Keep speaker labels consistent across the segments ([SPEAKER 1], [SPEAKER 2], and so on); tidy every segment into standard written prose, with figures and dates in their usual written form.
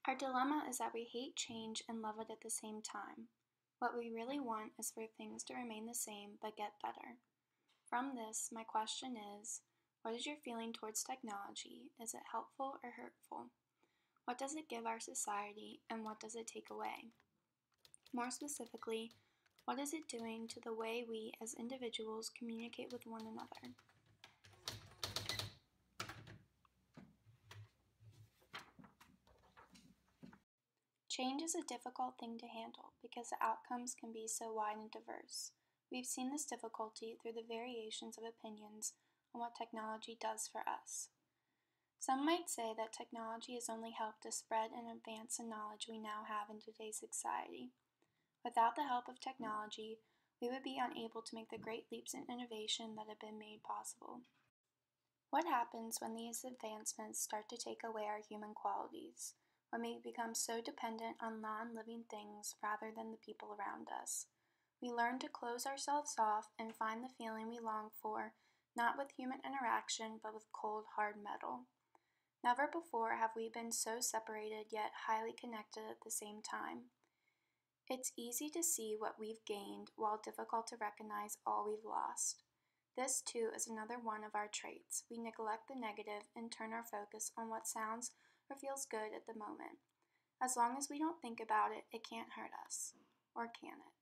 [SPEAKER 1] Our dilemma is that we hate change and love it at the same time. What we really want is for things to remain the same but get better. From this, my question is, what is your feeling towards technology? Is it helpful or hurtful? What does it give our society and what does it take away? More specifically, what is it doing to the way we as individuals communicate with one another? Change is a difficult thing to handle because the outcomes can be so wide and diverse. We've seen this difficulty through the variations of opinions on what technology does for us. Some might say that technology has only helped us spread and advance the knowledge we now have in today's society. Without the help of technology, we would be unable to make the great leaps in innovation that have been made possible. What happens when these advancements start to take away our human qualities? When we become so dependent on non-living things rather than the people around us? We learn to close ourselves off and find the feeling we long for, not with human interaction, but with cold, hard metal. Never before have we been so separated yet highly connected at the same time. It's easy to see what we've gained, while difficult to recognize all we've lost. This, too, is another one of our traits. We neglect the negative and turn our focus on what sounds or feels good at the moment. As long as we don't think about it, it can't hurt us. Or can it?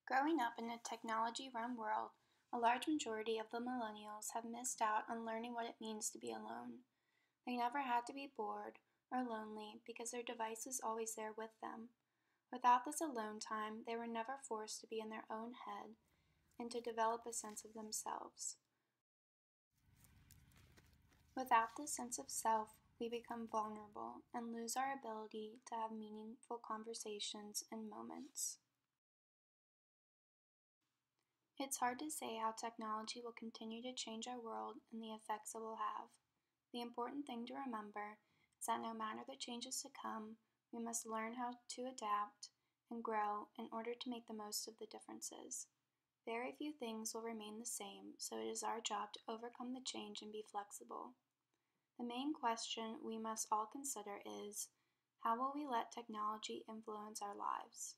[SPEAKER 1] Growing up in a technology-run world, a large majority of the millennials have missed out on learning what it means to be alone. They never had to be bored or lonely because their device was always there with them. Without this alone time, they were never forced to be in their own head and to develop a sense of themselves. Without this sense of self, we become vulnerable and lose our ability to have meaningful conversations and moments. It's hard to say how technology will continue to change our world and the effects it will have. The important thing to remember is that no matter the changes to come, we must learn how to adapt and grow in order to make the most of the differences. Very few things will remain the same, so it is our job to overcome the change and be flexible. The main question we must all consider is, how will we let technology influence our lives?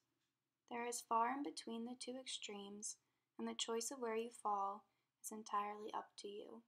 [SPEAKER 1] There is far in between the two extremes, and the choice of where you fall is entirely up to you.